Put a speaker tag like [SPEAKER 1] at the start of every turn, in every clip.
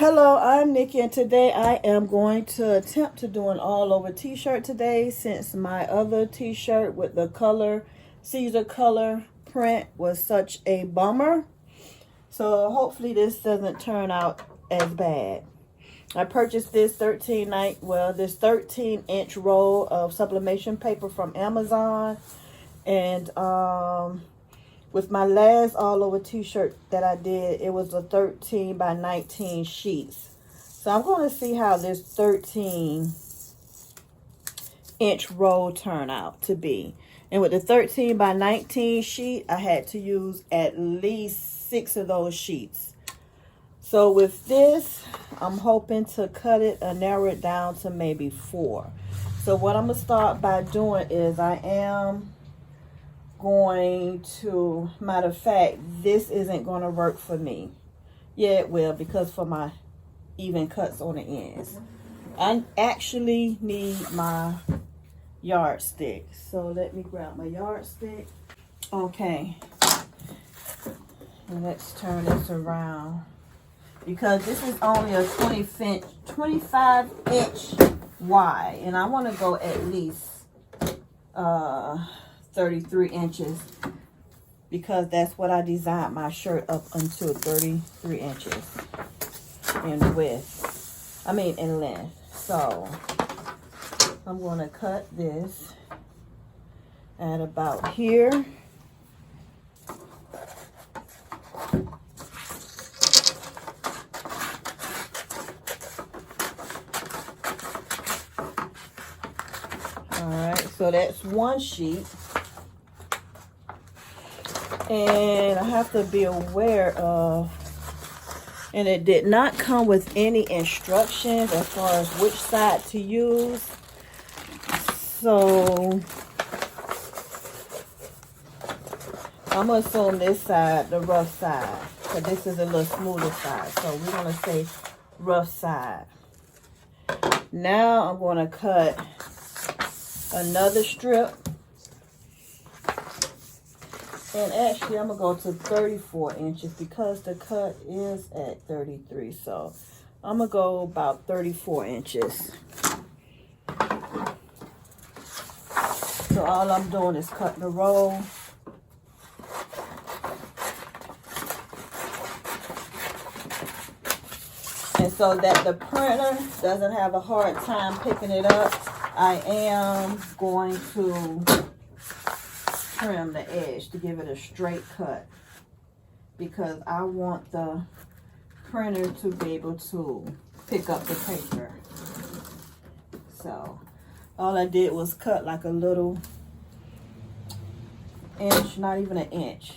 [SPEAKER 1] Hello, I'm Nikki, and today I am going to attempt to do an all-over t-shirt today, since my other t-shirt with the color, Caesar color print was such a bummer. So hopefully this doesn't turn out as bad. I purchased this 13-inch roll of sublimation paper from Amazon, and with my last all-over t-shirt that I did, it was a 13 by 19 sheets. So I'm going to see how this 13-inch roll turned out to be. And with the 13 by 19 sheet, I had to use at least 6 of those sheets. So with this, I'm hoping to cut it and narrow it down to maybe 4. So what I'm going to start by doing is I am going to, matter of fact, this isn't going to work for me. Yeah, it will, because for my even cuts on the ends. I actually need my yardstick. So let me grab my yardstick. Okay. And let's turn this around, because this is only a 25-inch wide, and I want to go at least 33 inches, because that's what I designed my shirt up until, 33 inches in width. In length. So I'm going to cut this at about here. Alright, so that's one sheet. And I have to be aware of, and it did not come with any instructions as far as which side to use. So I'm going to assume this side, the rough side, because this is a little smoother side. So we're going to say rough side. Now I'm going to cut another strip. And actually, I'm going to go to 34 inches because the cut is at 33. So I'm going to go about 34 inches. So all I'm doing is cutting the roll. And so that the printer doesn't have a hard time picking it up, I am going to trim the edge to give it a straight cut, because I want the printer to be able to pick up the paper. So all I did was cut like a little inch, not even an inch.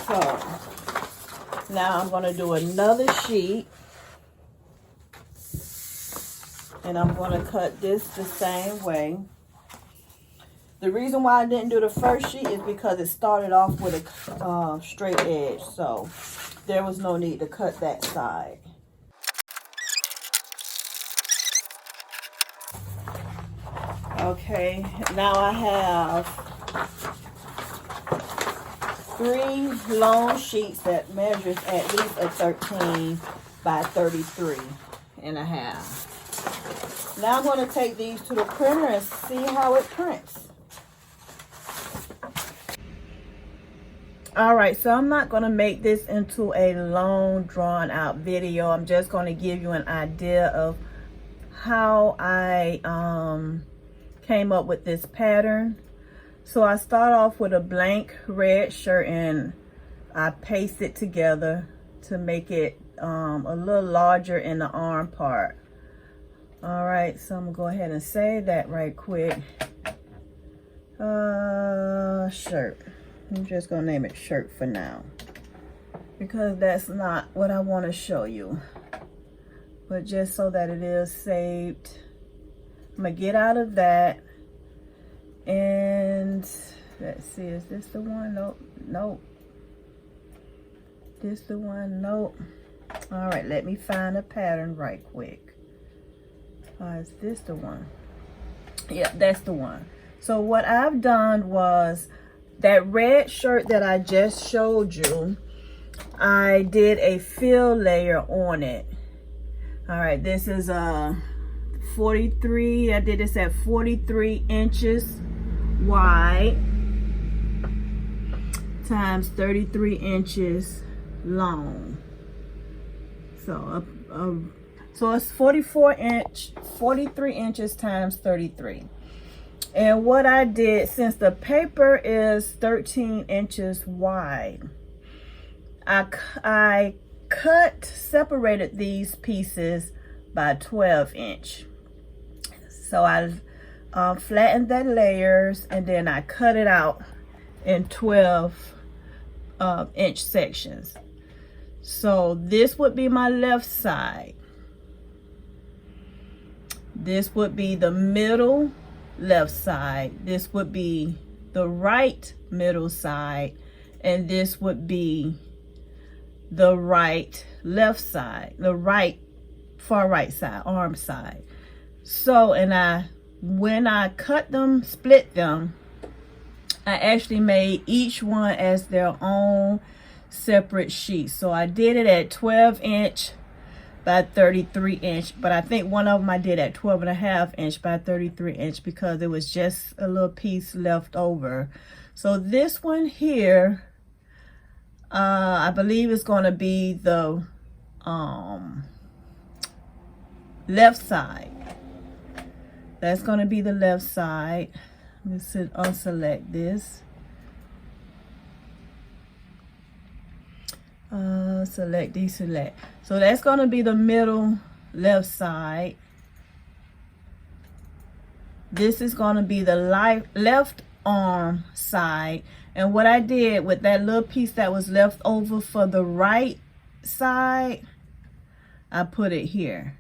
[SPEAKER 1] So now I'm going to do another sheet, and I'm going to cut this the same way. The reason why I didn't do the first sheet is because it started off with a straight edge, so there was no need to cut that side. Okay, now I have 3 long sheets that measures at least a 13 by 33.5. Now I'm going to take these to the printer and see how it prints. Alright, so I'm not going to make this into a long drawn out video. I'm just going to give you an idea of how I came up with this pattern. So I start off with a blank red shirt, and I paste it together to make it a little larger in the arm part. Alright, so I'm going to go ahead and save that right quick. Shirt. I'm just going to name it shirt for now, because that's not what I want to show you. But just so that it is saved, I'm going to get out of that. And let's see, is this the one? Nope. Nope. This the one? Nope. All right, let me find a pattern right quick. Is this the one? Yeah, that's the one. So what I've done was, that red shirt that I just showed you, I did a fill layer on it. All right, this is 43. I did this at 43 inches wide times 33 inches long. So so it's 43 inches times 33. And what I did, since the paper is 13 inches wide, I separated these pieces by 12 inch. So I flattened the layers, and then I cut it out in 12 inch sections. So this would be my left side. This would be the middle left side. This would be the right middle side. And this would be the right left side, the right far right side, arm side. So, and when I cut them, split them, I actually made each one as their own separate sheet. So I did it at 12 inch by 33 inch, but I think one of them I did at 12.5 inch by 33 inch because it was just a little piece left over. So this one here, I believe it's going to be the left side. That's going to be the left side. Let's unselect this. Select, deselect. So that's going to be the middle left side. This is going to be the left arm side. And what I did with that little piece that was left over for the right side, I put it here.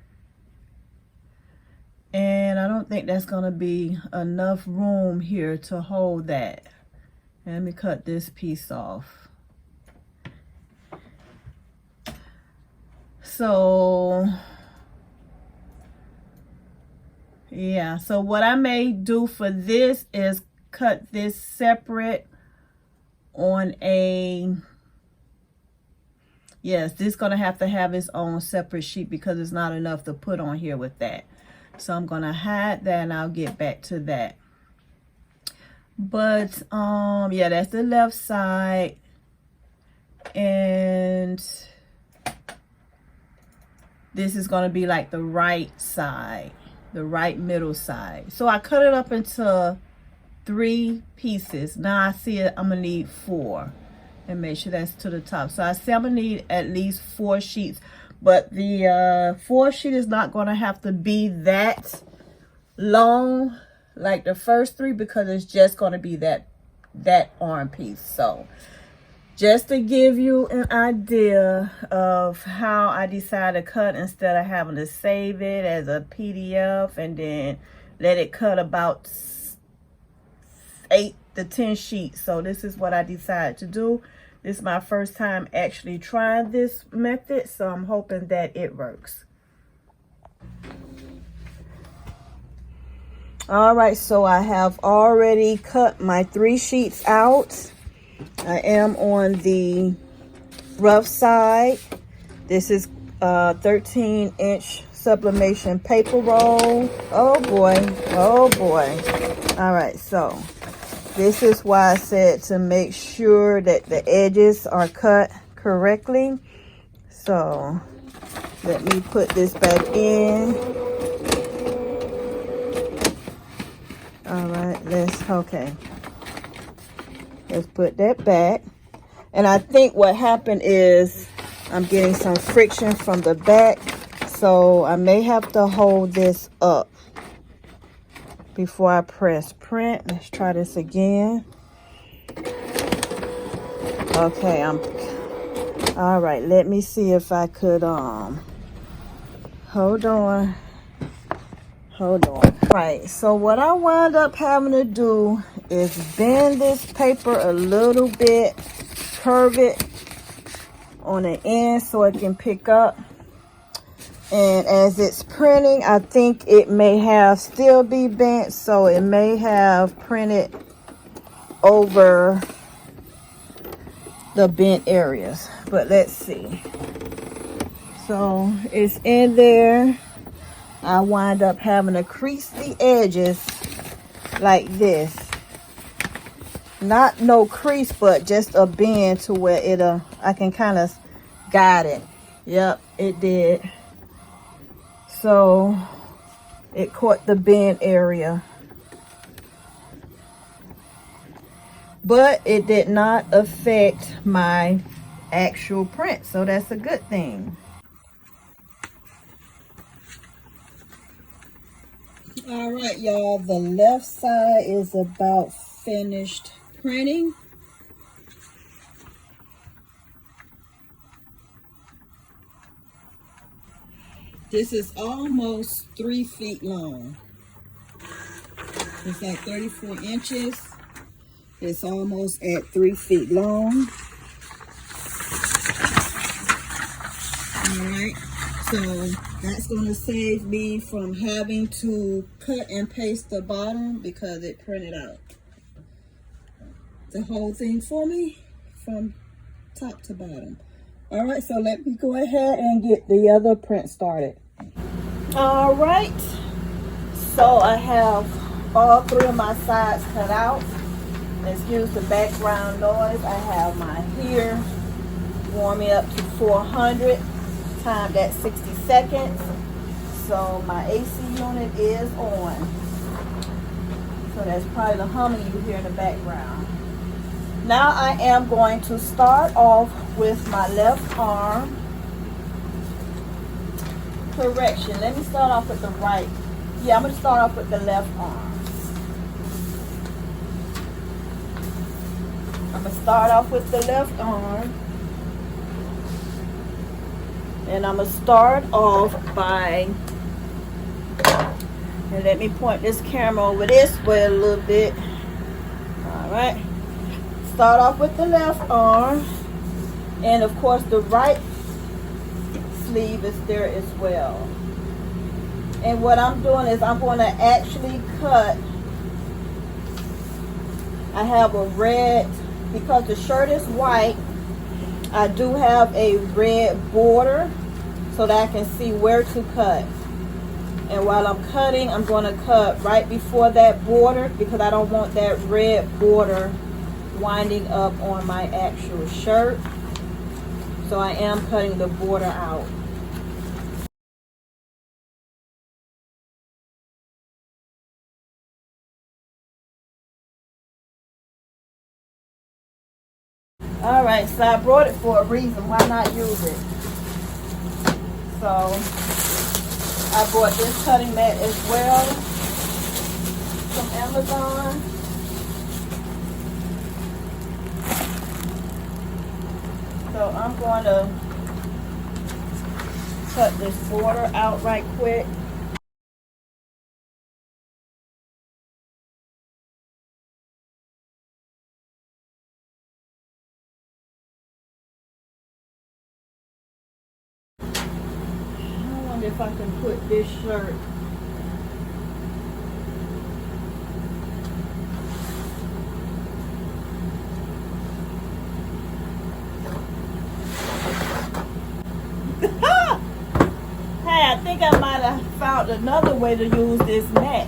[SPEAKER 1] And I don't think that's going to be enough room here to hold that. Let me cut this piece off. So, yeah. So what I may do for this is cut this separate on a, yes, this is going to have its own separate sheet because it's not enough to put on here with that. So I'm going to hide that and I'll get back to that. But yeah, that's the left side. And this is going to be like the right side, the right middle side. So I cut it up into 3 pieces. Now I see it, I'm going to need 4. And make sure that's to the top. So I see I'm going to need at least 4 sheets. But the 4 sheet is not going to have to be that long like the first 3 because it's just going to be that arm piece. So just to give you an idea of how I decided to cut instead of having to save it as a PDF and then let it cut about 8 to 10 sheets. So this is what I decided to do. This is my first time actually trying this method, so I'm hoping that it works. All right, so I have already cut my 3 sheets out. I am on the rough side. This is 13-inch sublimation paper roll. Oh boy, oh boy. All right, so this is why I said to make sure that the edges are cut correctly. So let me put this back in. All right, okay. Let's put that back. And I think what happened is I'm getting some friction from the back. So I may have to hold this up before I press print. Let's try this again. Okay, all right, let me see if I could hold on. Right, so what I wound up having to do is bend this paper a little bit, curve it on the end so it can pick up. And as it's printing, I think it may have still be bent, so it may have printed over the bent areas. But let's see. So it's in there. I wind up having to crease the edges like this. Not no crease, but just a bend to where it'll, I can kind of guide it. Yep, it did. So it caught the bend area. But it did not affect my actual print, so that's a good thing. All right, y'all, the left side is about finished printing. This is almost 3 feet long. It's like 34 inches. It's almost at 3 feet long. All right, so that's going to save me from having to cut and paste the bottom because it printed out the whole thing for me from top to bottom. All right, so let me go ahead and get the other print started. All right, so I have all 3 of my sides cut out. Excuse the background noise. I have my heater warming up to 400, timed at 60 seconds. So my AC unit is on. So that's probably the humming you hear in the background. Now I am going to start off with my left arm. Correction, let me start off with the right. Yeah, I'm going to start off with the left arm. I'm going to start off with the left arm. And I'm going to start off by, and let me point this camera over this way a little bit. All right. Start off with the left arm. And of course the right sleeve is there as well. And what I'm doing is I'm going to actually cut. I have a red, because the shirt is white, I do have a red border so that I can see where to cut. And while I'm cutting, I'm going to cut right before that border because I don't want that red border winding up on my actual shirt. So I am cutting the border out. All right, so I brought it for a reason. Why not use it? So I bought this cutting mat as well from Amazon. So I'm going to cut this border out right quick. If I can put this shirt hey, I think I might have found another way to use this mat.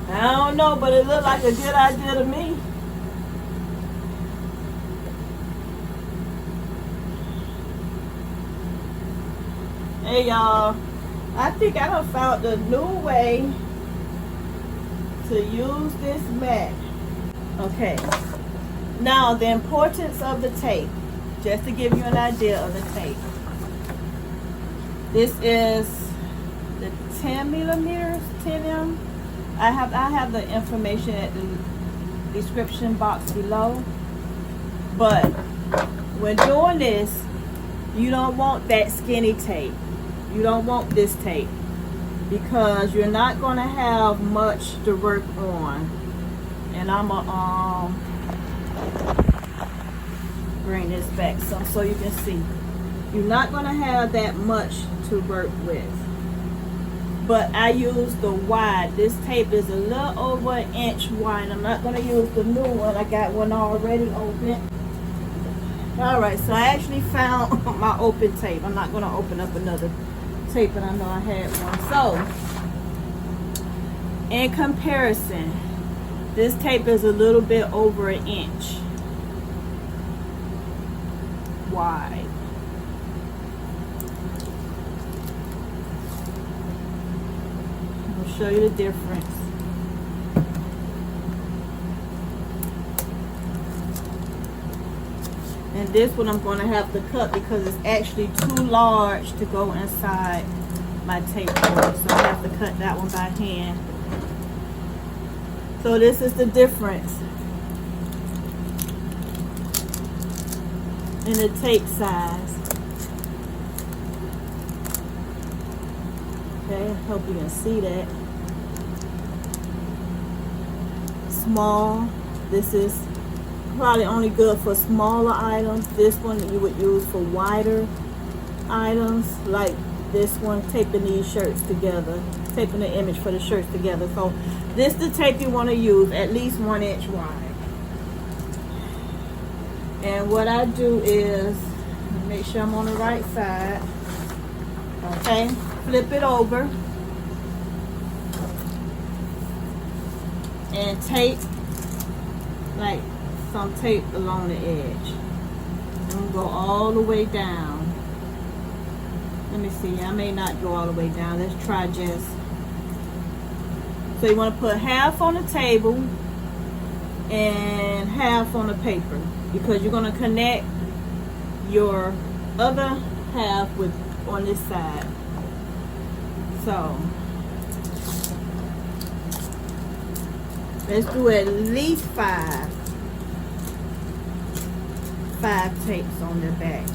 [SPEAKER 1] I don't know, but it looked like a good idea to me. Hey y'all, I think I done found a new way to use this mat. Okay, now the importance of the tape, just to give you an idea of the tape. This is the 10 millimeters, 10M. I have the information at the description box below. But when doing this, you don't want that skinny tape. You don't want this tape because you're not going to have much to work on. And I'm going to bring this back so you can see. You're not going to have that much to work with. But I use the wide. This tape is a little over an inch wide. I'm not going to use the new one. I got one already open. All right, so I actually found my open tape. I'm not gonna open up another tape, but I know I had one. So, in comparison, this tape is a little bit over an inch wide. I'll show you the difference. And this one I'm going to have to cut because it's actually too large to go inside my tape board. So I have to cut that one by hand. So this is the difference in the tape size. Okay, I hope you can see that. Small. This is probably only good for smaller items. This one you would use for wider items, like this one, taping these shirts together, taping the image for the shirts together. So this is the tape you want to use, at least 1 inch wide. And what I do is make sure I'm on the right side. Okay, flip it over and tape like some tape along the edge. I'm gonna go all the way down. Let me see, I may not go all the way down. Let's try just. So you want to put half on the table and half on the paper, because you're going to connect your other half with on this side. So let's do at least five tapes on the back.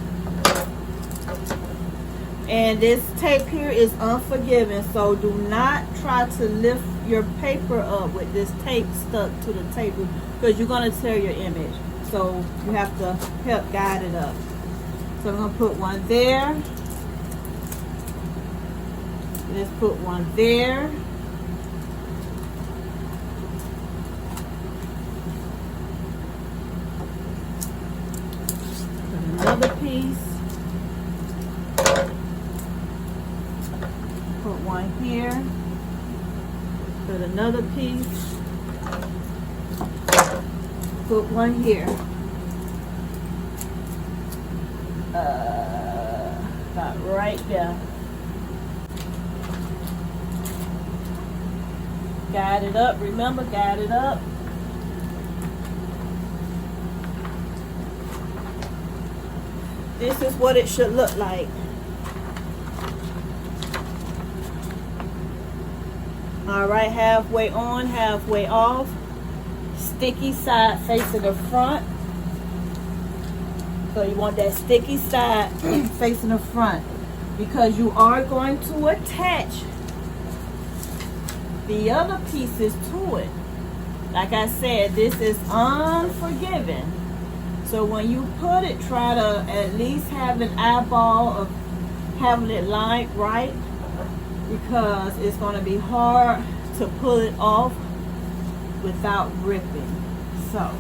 [SPEAKER 1] And this tape here is unforgiving, so do not try to lift your paper up with this tape stuck to the table, because you're going to tear your image. So you have to help guide it up. So I'm going to put one there. Let's put one there. Put another piece. Put one here. Put another piece. Put one here. About right there. Guide it up. Remember, guide it up. This is what it should look like. Alright, halfway on, halfway off. Sticky side facing the front. So you want that sticky side facing the front, because you are going to attach the other pieces to it. Like I said, this is unforgiving. So when you put it, try to at least have an eyeball of having it lined right, because it's going to be hard to pull it off without ripping. So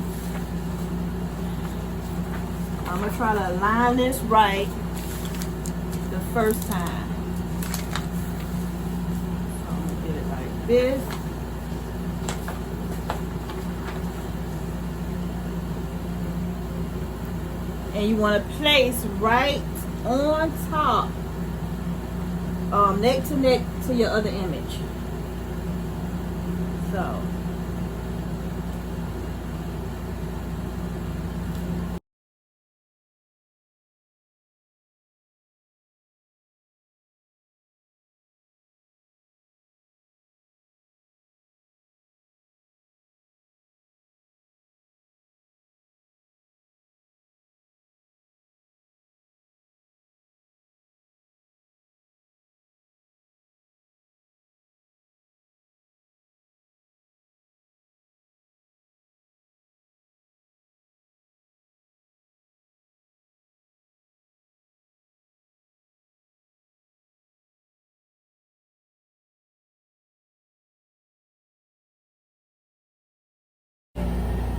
[SPEAKER 1] I'm going to try to align this right the first time. So I'm going to get it like this. And you want to place right on top, neck to neck to your other image. So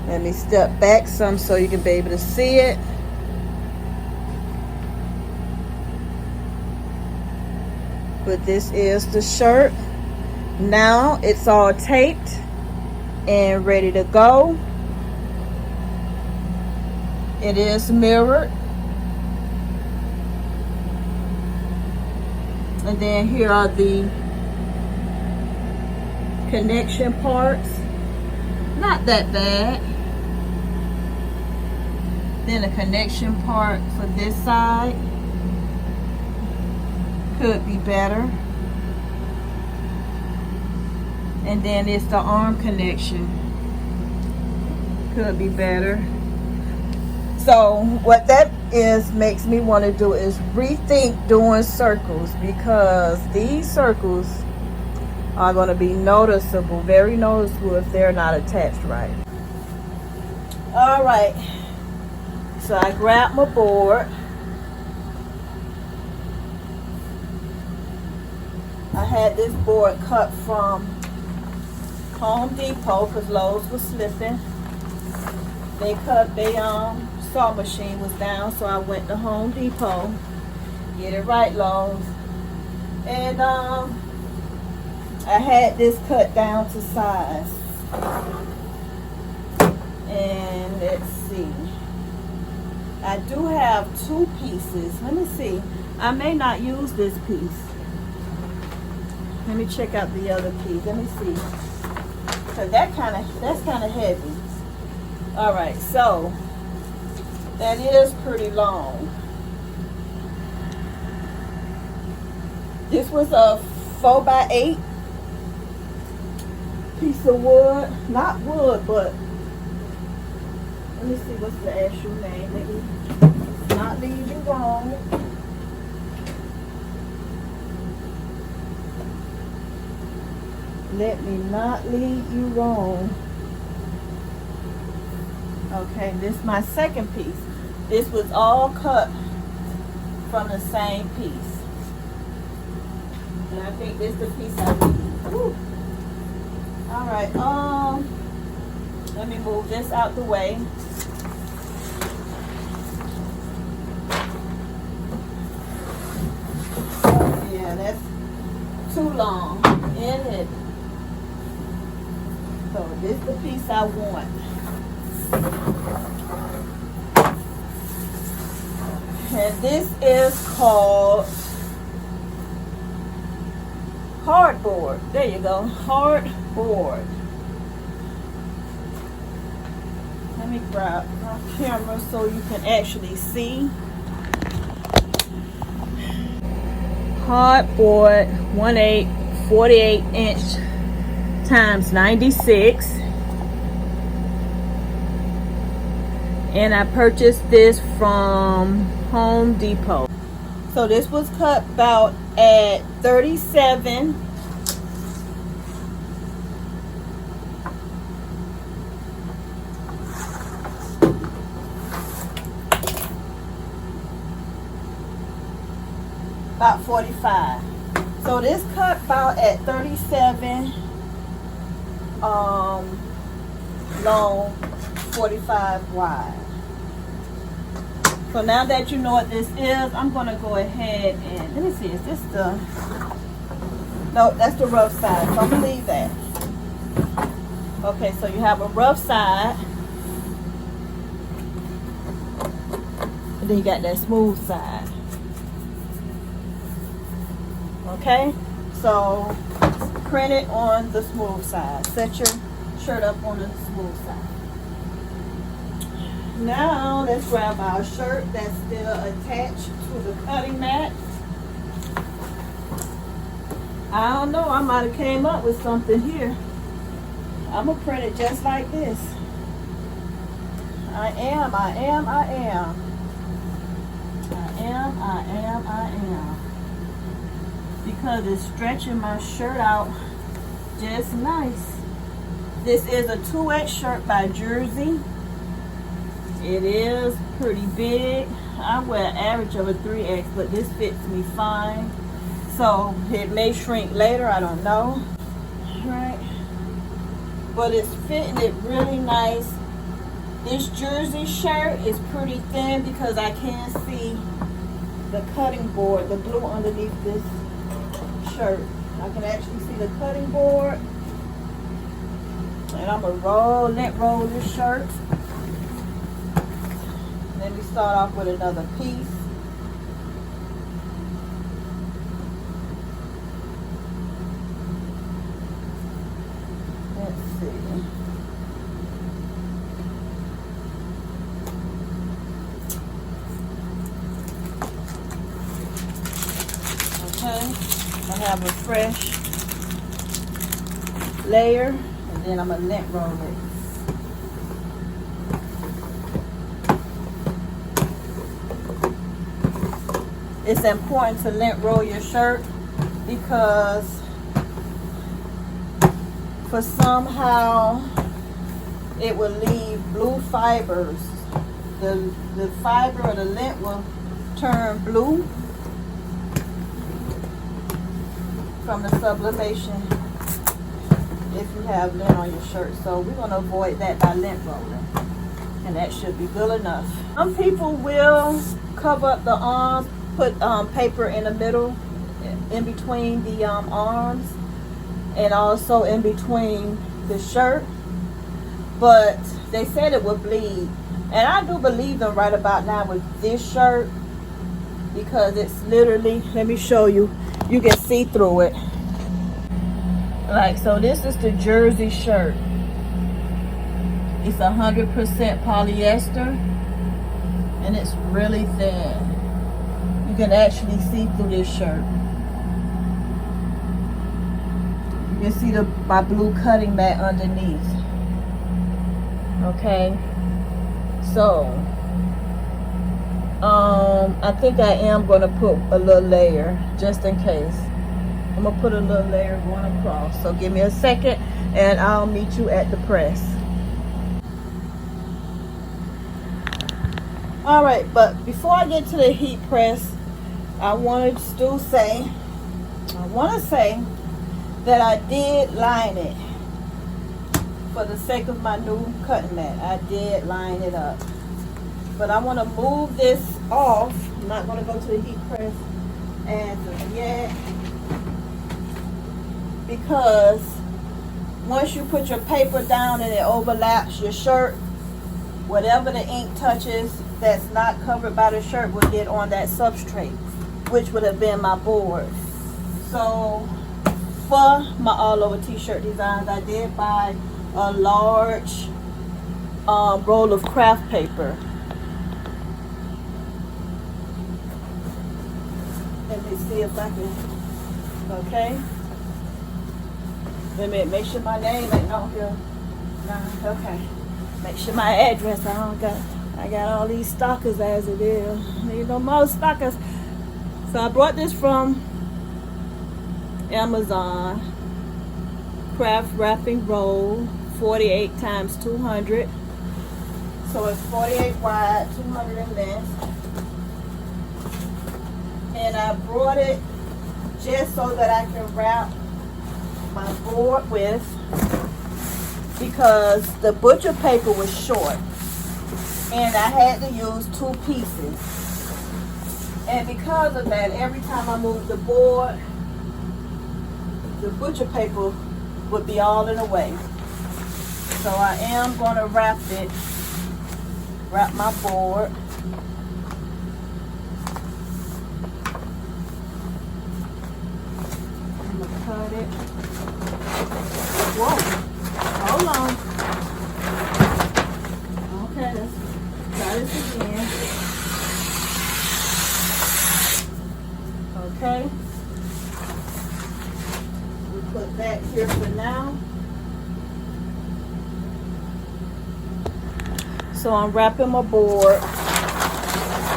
[SPEAKER 1] let me step back some so you can be able to see it. But this is the shirt. Now it's all taped and ready to go. It is mirrored. And then here are the connection parts. Not that bad. Then a connection part for this side. Could be better. And then it's the arm connection. Could be better. So what that is makes me want to do is rethink doing circles, because these circles are going to be noticeable, very noticeable, if they're not attached right. All right, so I grabbed my board. I had this board cut from Home Depot because Lowe's was slipping. They saw machine was down, so I went to Home Depot. Get it right, Lowe's. And I had this cut down to size. And let's see. I do have 2 pieces. Let me see. I may not use this piece. Let me check out the other piece. Let me see. Cause that's kind of heavy. All right, so that is pretty long. This was a 4x8 piece of wood. Not wood, but let me see what's the actual name. Let me not lead you wrong. Let me not lead you wrong. Okay, this is my second piece. This was all cut from the same piece. And I think this is the piece I need. Woo. All right, let me move this out the way. Yeah, that's too long. In it. So this is the piece I want. And this is called hardboard. There you go, hardboard. Let me grab my camera so you can actually see. Hardboard 1/8 48" times 96. And I purchased this from Home Depot. So this was cut about at 37. About 45. So this cut about at 37 long, 45 wide. So now that you know what this is, I'm going to go ahead and, let me see, is this the, no, that's the rough side, so I'm going to leave that. Okay, so you have a rough side, and then you got that smooth side. Okay, so print it on the smooth side. Set your shirt up on the smooth side. Now let's grab our shirt that's still attached to the cutting mat. I don't know, I might have came up with something here. I'm gonna print it just like this. I am. Because it's stretching my shirt out just nice. This is a 2X shirt by Jersey. It is pretty big. I wear an average of a 3X, but this fits me fine. So it may shrink later, I don't know. Right? But it's fitting it really nice. This Jersey shirt is pretty thin because I can't see the cutting board, the glue underneath this shirt. I can actually see the cutting board. And I'm gonna lint roll this shirt. Let me start off with another piece. Let's see. Okay, I have a fresh layer, and then I'm gonna lint roll it. It's important to lint roll your shirt because for somehow it will leave blue fibers. The fiber or the lint will turn blue from the sublimation if you have lint on your shirt. So we're going to avoid that by lint rolling, and that should be good enough. Some people will cover up the arms, put paper in the middle, in between the arms, and also in between the shirt, but they said it would bleed, and I do believe them right about now with this shirt, because it's literally, let me show you, you can see through it. Like, so this is the jersey shirt. It's 100% polyester, and it's really thin. You can actually see through this shirt. You can see my blue cutting mat underneath. Okay, so I think I am going to put a little layer just in case. I'm going to put a little layer going across. So give me a second and I'll meet you at the press. Alright, but before I get to the heat press, I want to say that I did line it for the sake of my new cutting mat. I did line it up. But I want to move this off. I'm not going to go to the heat press as of yet, because once you put your paper down and it overlaps your shirt, whatever the ink touches that's not covered by the shirt will get on that substrate, which would have been my board. So for my all over t-shirt designs, I did buy a large roll of craft paper. Let me see if I can, okay. Let me make sure my name ain't on here. Nah, okay. Make sure my address, I got all these stockers as it is. Need no more stockers. So I brought this from Amazon. Craft wrapping roll, 48 times 200. So it's 48 wide, 200 in length. And I brought it just so that I can wrap my board with, because the butcher paper was short and I had to use 2 pieces, and because of that, every time I moved the board, the butcher paper would be all in the way. So I am going to wrap my board. I'm going to cut it. Whoa, hold on. Okay, let's try this again. Okay. We put that here for now. So I'm wrapping my board.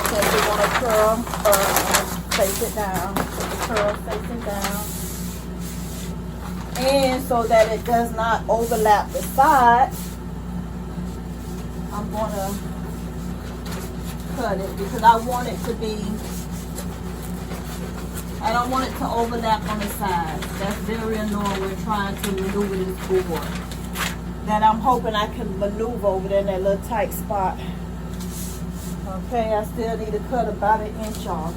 [SPEAKER 1] Since we want to curl, face it down. Put the curl facing down. And so that it does not overlap the sides, I'm going to cut it, because I want it to be, I don't want it to overlap on the sides. That's very annoying when trying to maneuver this board. That I'm hoping I can maneuver over there in that little tight spot. Okay, I still need to cut about 1 inch off.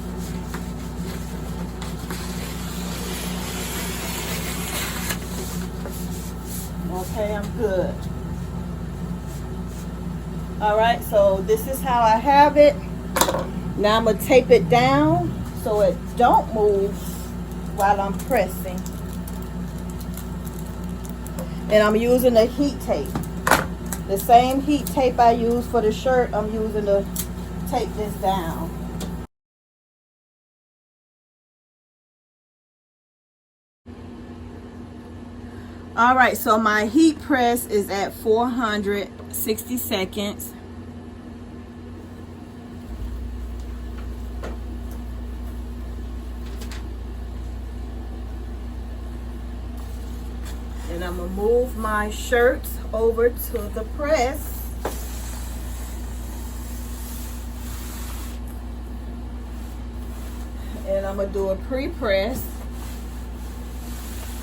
[SPEAKER 1] Okay, I'm good. All right, so this is how I have it. Now I'm gonna tape it down so it don't move while I'm pressing. And I'm using the heat tape. The same heat tape I use for the shirt, I'm using to tape this down. All right, so my heat press is at 460 seconds. And I'm gonna move my shirts over to the press. And I'm gonna do a pre-press.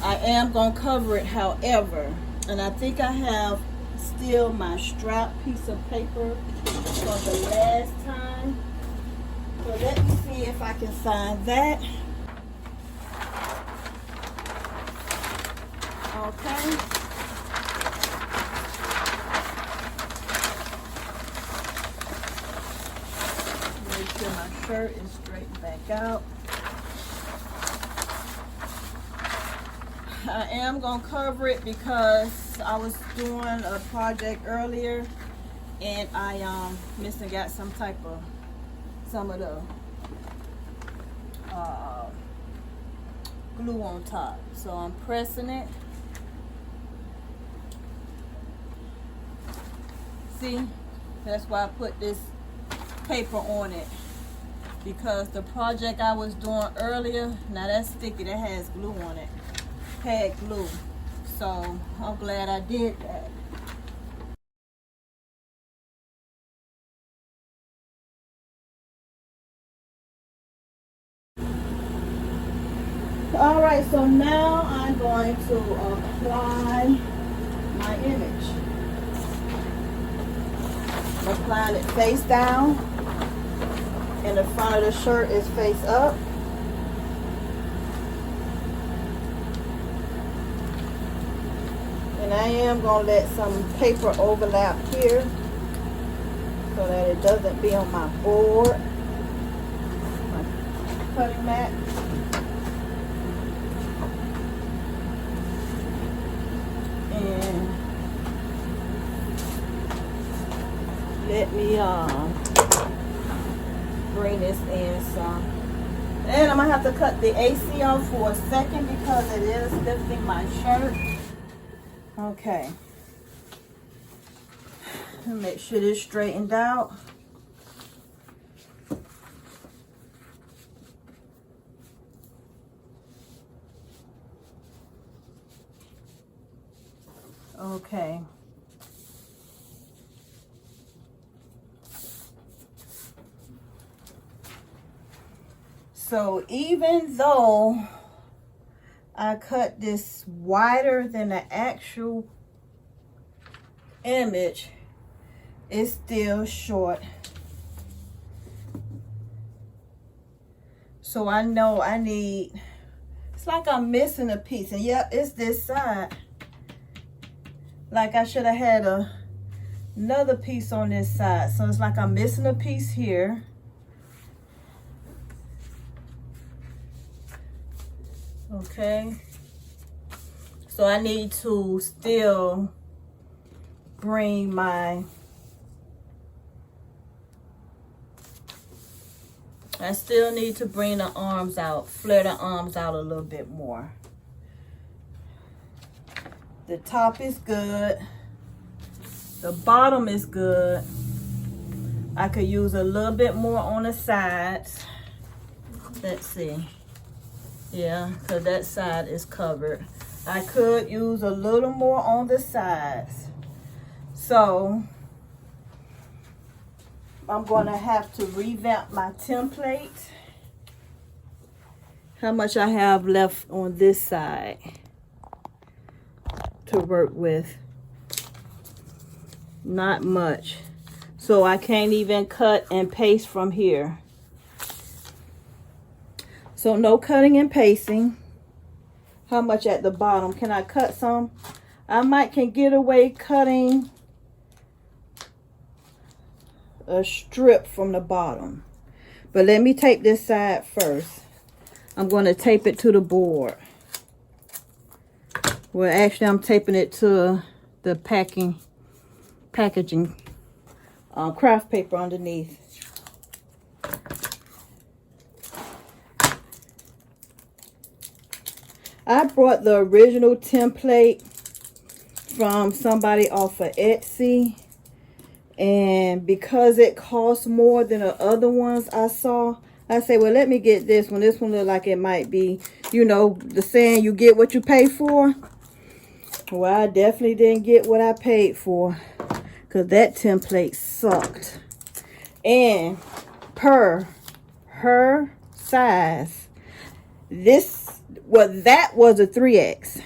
[SPEAKER 1] I am gonna cover it, however, and I think I have still my strap piece of paper from the last time. So let me see if I can find that. Okay. Make sure my shirt is straightened back out. I am gonna cover it because I was doing a project earlier and I missing got some of the glue on top. So I'm pressing it. See, that's why I put this paper on it, because the project I was doing earlier, now that's sticky, that has glue on it, had glue. So I'm glad I did that. All right, so now I'm going to apply my image. I'm applying it face down, and the front of the shirt is face up. And I am going to let some paper overlap here so that it doesn't be on my board, my cutting mat. And let me bring this in some. And I'm going to have to cut the AC off for a second because it is lifting my shirt. Okay. Make sure this straightened out. Okay. So even though I cut this wider than the actual image, it's still short. So I know I need, it's like I'm missing a piece. And yep, it's this side. Like I should have had another piece on this side. So it's like I'm missing a piece here. Okay. So I need to still bring my, I still need to bring the arms out, flare the arms out a little bit more. The top is good. The bottom is good. I could use a little bit more on the sides. Let's see. Yeah, because that side is covered. I could use a little more on the sides. So I'm going to have to revamp my template. How much I have left on this side to work with? Not much. So I can't even cut and paste from here. So no cutting and pasting. How much at the bottom? Can I cut some? I might can get away cutting a strip from the bottom. But let me tape this side first. I'm going to tape it to the board. Well, actually, I'm taping it to the packaging craft paper underneath. I brought the original template from somebody off of Etsy, and because it costs more than the other ones I saw, I say, well, let me get this one. This one look like it might be, you know, the saying, you get what you pay for. Well, I definitely didn't get what I paid for, because that template sucked. And per her size, that was a 3X.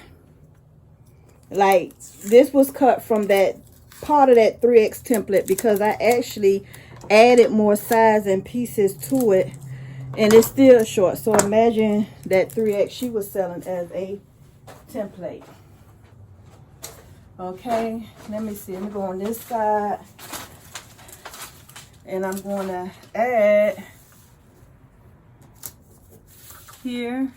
[SPEAKER 1] Like, this was cut from that part of that 3X template, because I actually added more size and pieces to it, and it's still short. So imagine that 3X she was selling as a template. Okay, let me see. Let me go on this side, and I'm going to add here.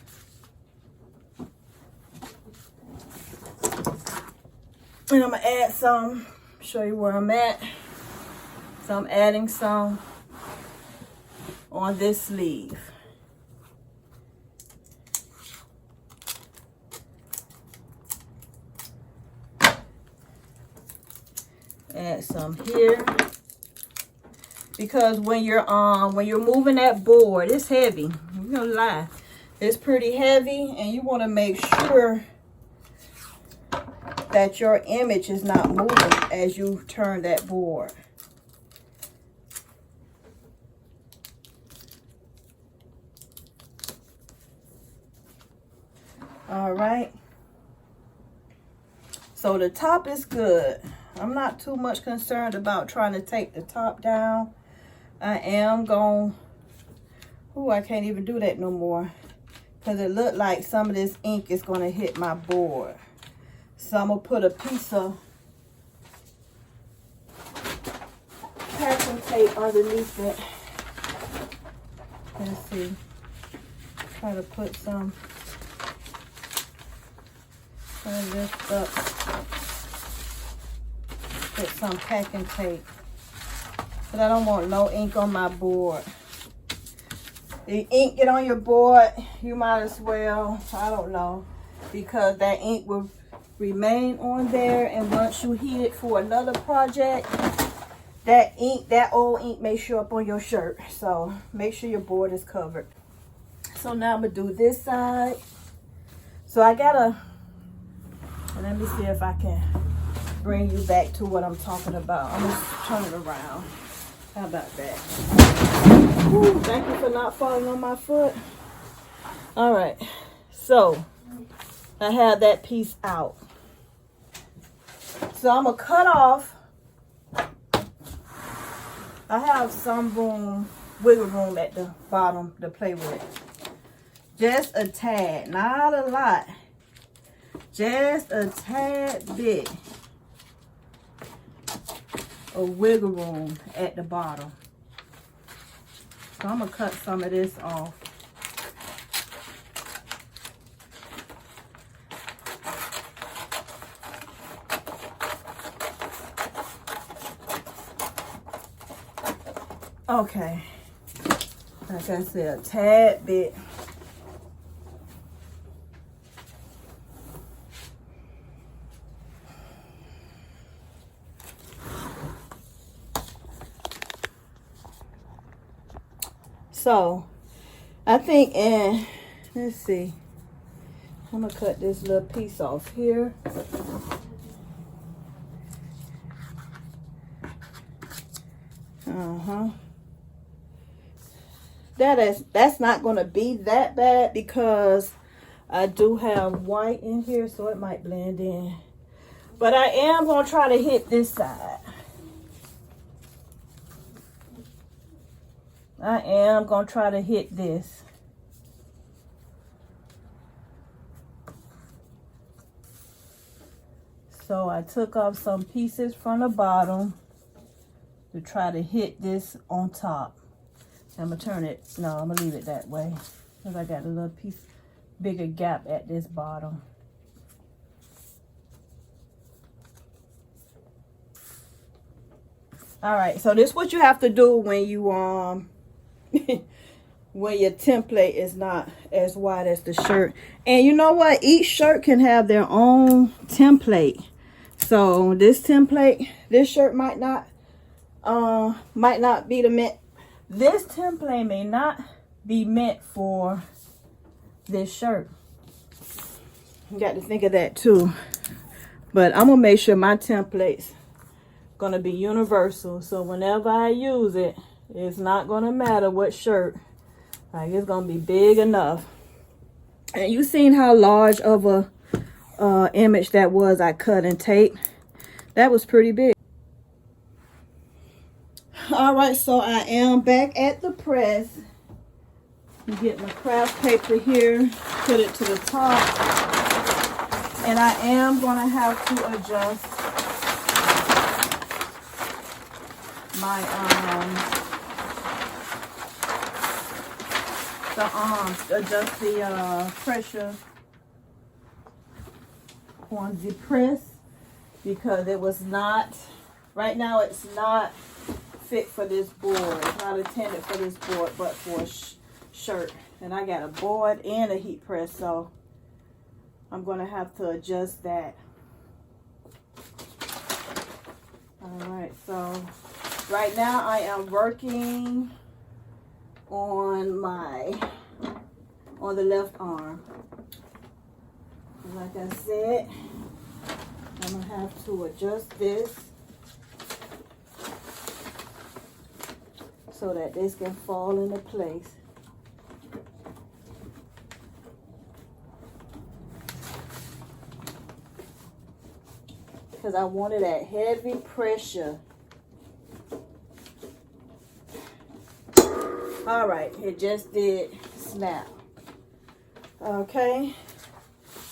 [SPEAKER 1] And I'm going to add some, show you where I'm at. So I'm adding some on this sleeve. Add some here. Because when you're moving that board, it's heavy. I'm gonna lie. It's pretty heavy, and you want to make sure that your image is not moving as you turn that board. All right. So the top is good. I'm not too much concerned about trying to take the top down. I am going, oh, I can't even do that no more, because it looked like some of this ink is going to hit my board. So I'm going to put a piece of packing tape underneath it. Let's see. Try to put some, try to lift up, put some packing tape. But I don't want no ink on my board. The ink get on your board, you might as well, I don't know, because that ink will remain on there, and once you heat it for another project, that ink, that old ink may show up on your shirt. So make sure your board is covered. So now I'm gonna do this side. So I gotta, let me see if I can bring you back to what I'm talking about. I'm gonna turn it around. How about that? Ooh, thank you for not falling on my foot. All right, so I have that piece out. So I'm gonna cut off. I have some room, wiggle room at the bottom to play with. Just a tad, not a lot. Just a tad bit of wiggle room at the bottom. So I'm gonna cut some of this off. Okay, like I said, a tad bit. So I think, and let's see, I'm gonna cut this little piece off here. That's not gonna be that bad, because I do have white in here, so it might blend in. But I am gonna try to hit this side. I am gonna try to hit this. So I took off some pieces from the bottom to try to hit this on top. I'm gonna turn it, no, I'm gonna leave it that way because I got a little piece, bigger gap at this bottom. All right, so this is what you have to do when you when your template is not as wide as the shirt. And you know what? Each shirt can have their own template. So this template, this shirt might not be the meant. This template may not be meant for this shirt. You got to think of that too. But I'm gonna make sure my template's gonna be universal. So whenever I use it, it's not gonna matter what shirt. Like, it's gonna be big enough. And you seen how large of a image that was I cut and taped. That was pretty big. All right, so I am back at the press. Get my craft paper here, put it to the top, and I am gonna have to adjust my adjust the pressure on the press, because it was not, right now it's not fit for this board. It's not intended for this board, but for a shirt. And I got a board and a heat press, so I'm gonna have to adjust that. All right, so right now I am working on the left arm. Like I said, I'm gonna have to adjust this so that this can fall into place. Because I wanted that heavy pressure. All right, it just did snap. Okay,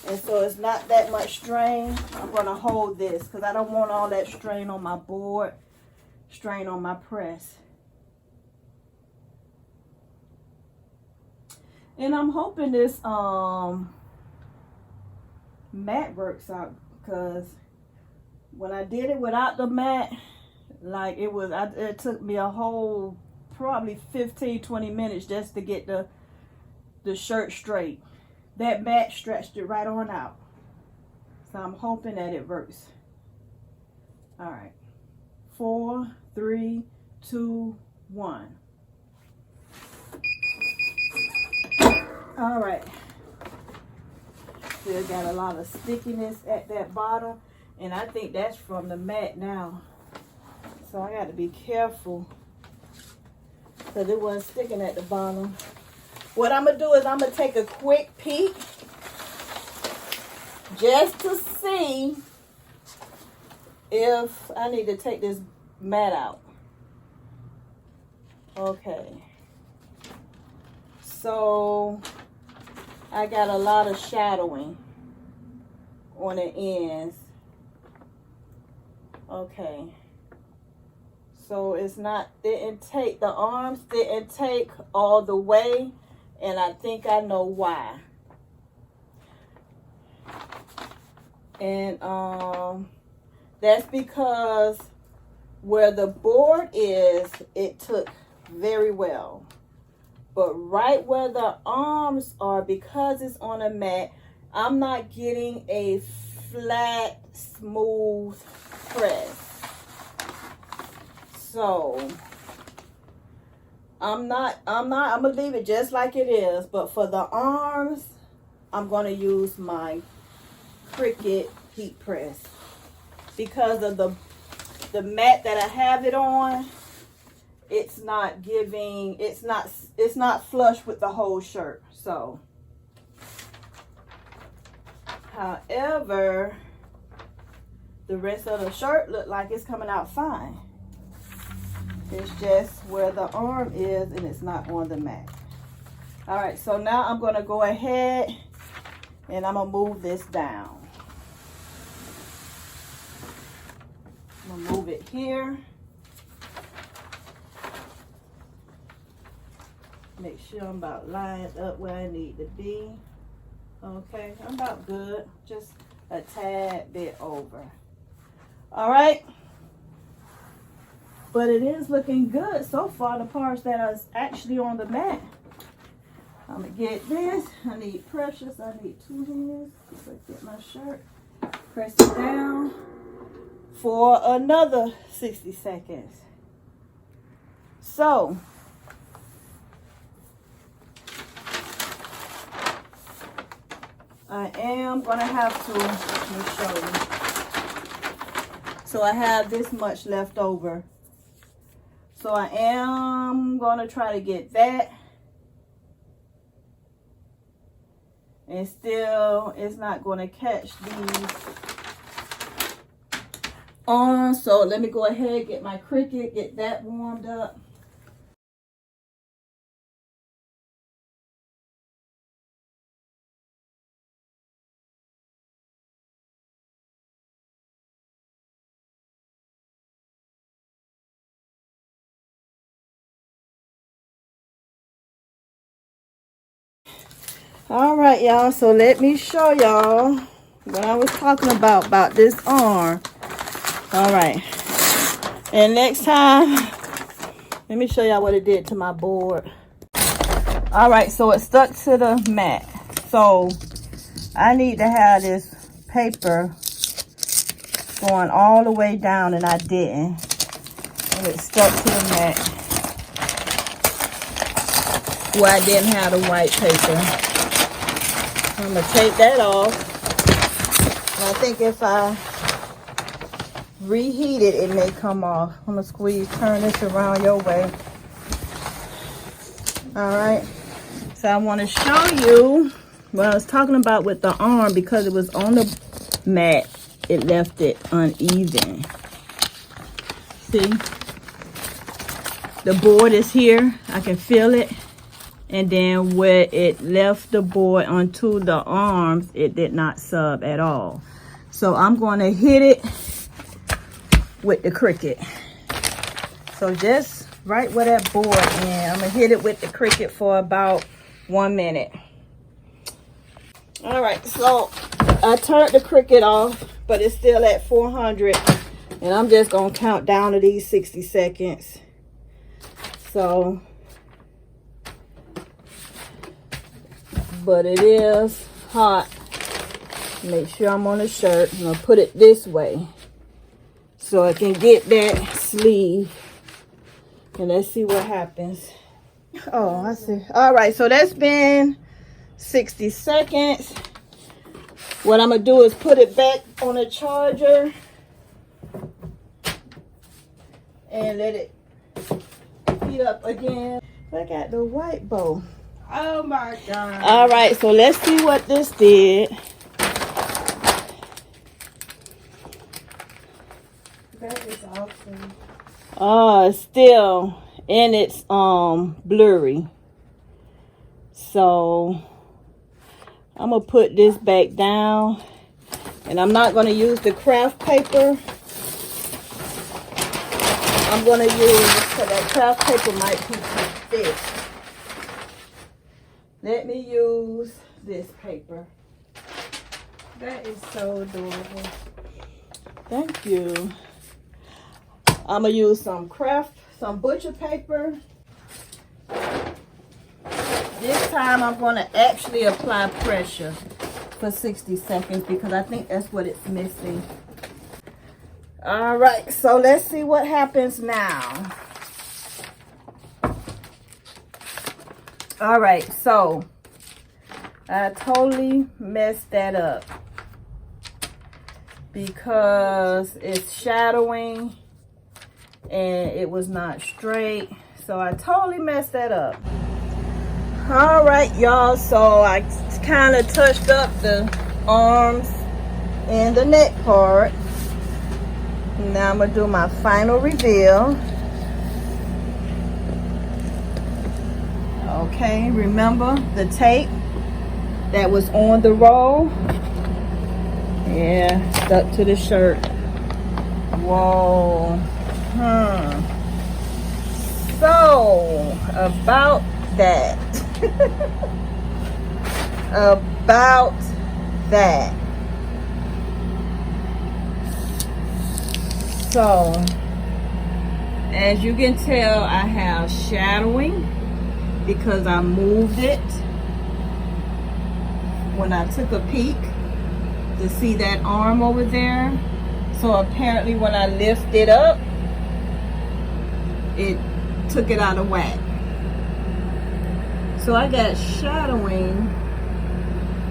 [SPEAKER 1] and so it's not that much strain. I'm gonna hold this because I don't want all that strain on my board, strain on my press. And I'm hoping this mat works out, because when I did it without the mat, like it took me a whole probably 15-20 minutes just to get the shirt straight. That mat stretched it right on out. So I'm hoping that it works. All right. 4, 3, 2, 1. All right. Still got a lot of stickiness at that bottom, and I think that's from the mat now. So I got to be careful because it wasn't sticking at the bottom. What I'm going to do is I'm going to take a quick peek just to see if I need to take this mat out. Okay. So I got a lot of shadowing on the ends. Okay. So it's not, the arms didn't take all the way, and I think I know why. And that's because where the board is, it took very well. But right where the arms are, because it's on a mat, I'm not getting a flat, smooth press. So I'm gonna leave it just like it is, but for the arms, I'm gonna use my Cricut heat press because of the mat that I have it on. It's not flush with the whole shirt. So, however, the rest of the shirt look like it's coming out fine. It's just where the arm is, and it's not on the mat. All right, so now I'm gonna go ahead and I'm gonna move this down. I'm gonna move it here. Make sure I'm about lined up where I need to be. Okay, I'm about good. Just a tad bit over. All right. But it is looking good so far, the parts that are actually on the mat. I'm gonna get this. I need pressure, so I need 2 hands. Let's get my shirt. Press it down for another 60 seconds. So, I am gonna have to, let me show you. So I have this much left over. So I am gonna try to get that. And still, it's not gonna catch these on. So let me go ahead, get my Cricut, get that warmed up. All right, y'all, so let me show y'all what I was talking about this arm. All right, and next time, let me show y'all what it did to my board. All right, so it stuck to the mat. So I need to have this paper going all the way down, and I didn't. And it stuck to the mat where I didn't have the white paper. I'm going to take that off. And I think if I reheat it, it may come off. I'm going to turn this around your way. All right. So I want to show you what I was talking about with the arm, because it was on the mat. It left it uneven. See? The board is here. I can feel it. And then where it left the board onto the arms, it did not sub at all. So I'm going to hit it with the Cricut. So just right where that board is, I'm going to hit it with the Cricut for about 1 minute. All right, so I turned the Cricut off, but it's still at 400. And I'm just going to count down to these 60 seconds. So... but it is hot. Make sure I'm on the shirt. I'm gonna put it this way so I can get that sleeve. And let's see what happens. Oh, I see. All right, so that's been 60 seconds. What I'm gonna do is put it back on the charger and let it heat up again. Look at the white bow. Oh my God. All right, so let's see what this did. That is awesome. Oh, it's still, and it's blurry. So I'm gonna put this back down, and I'm not gonna use the craft paper. I'm gonna use, so that craft paper might be too thick. Let me use this paper. That is so adorable. Thank you. I'm going to use some butcher paper. This time I'm going to actually apply pressure for 60 seconds because I think that's what it's missing. All right, so let's see what happens now. All right, so I totally messed that up because it's shadowing and it was not straight. So I totally messed that up. All right, y'all, so I kind of touched up the arms and the neck part. Now I'm gonna do my final reveal. Okay, remember the tape that was on the roll? Yeah, stuck to the shirt. Whoa. So, about that. About that. So, as you can tell, I have shadowing because I moved it when I took a peek to see that arm over there. So apparently when I lift it up, it took it out of whack. So I got shadowing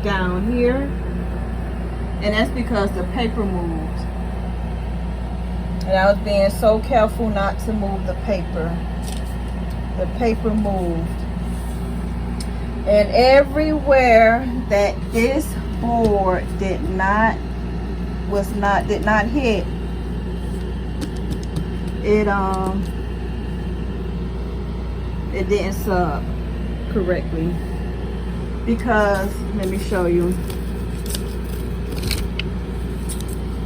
[SPEAKER 1] down here, and that's because the paper moved. And I was being so careful not to move the paper. The paper moved. And everywhere that this board did not hit, it didn't sub correctly. Because let me show you.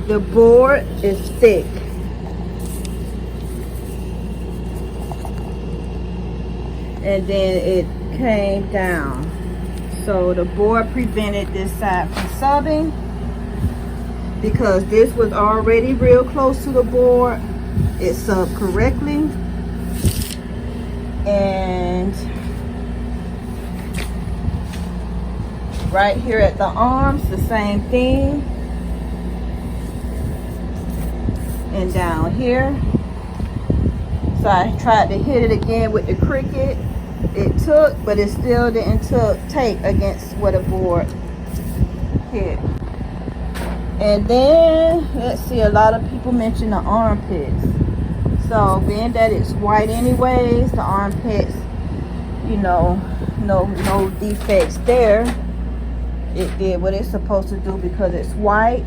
[SPEAKER 1] The board is thick. And then it came down. So the board prevented this side from subbing because this was already real close to the board. It subbed correctly. And right here at the arms, the same thing. And down here. So I tried to hit it again with the Cricut. It took, but it still didn't take against what a board hit. And then, let's see, a lot of people mention the armpits. So, being that it's white anyways, the armpits, you know, no defects there. It did what it's supposed to do because it's white.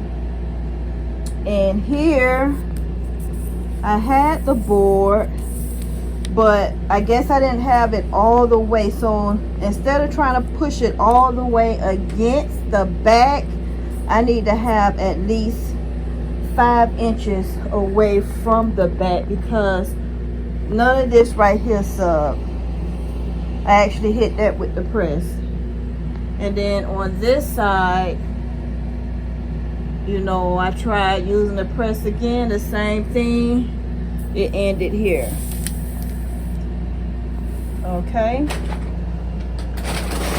[SPEAKER 1] And here, I had the board, but I guess I didn't have it all the way. So instead of trying to push it all the way against the back, I need to have at least 5 inches away from the back because none of this right here sub. I actually hit that with the press. And then on this side, you know, I tried using the press again, the same thing. It ended here. Okay.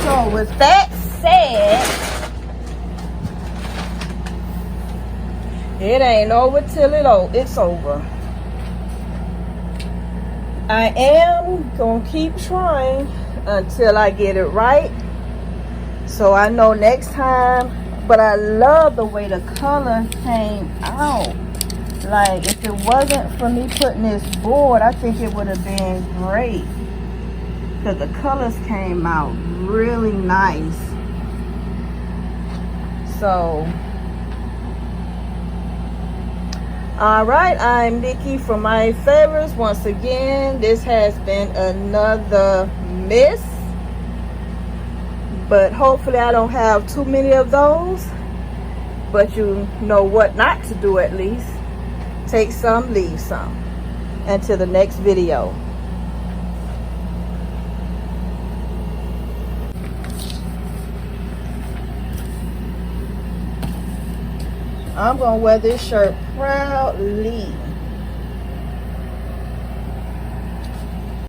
[SPEAKER 1] So with that said, it ain't over till it's over. I am gonna keep trying until I get it right. So I know next time, but I love the way the color came out. Like if it wasn't for me putting this board, I think it would have been great. Because the colors came out really nice. So, alright, I'm Nikki from MyeFavors. Once again, this has been another miss. But hopefully I don't have too many of those. But you know what not to do at least. Take some, leave some. Until the next video. I'm going to wear this shirt proudly.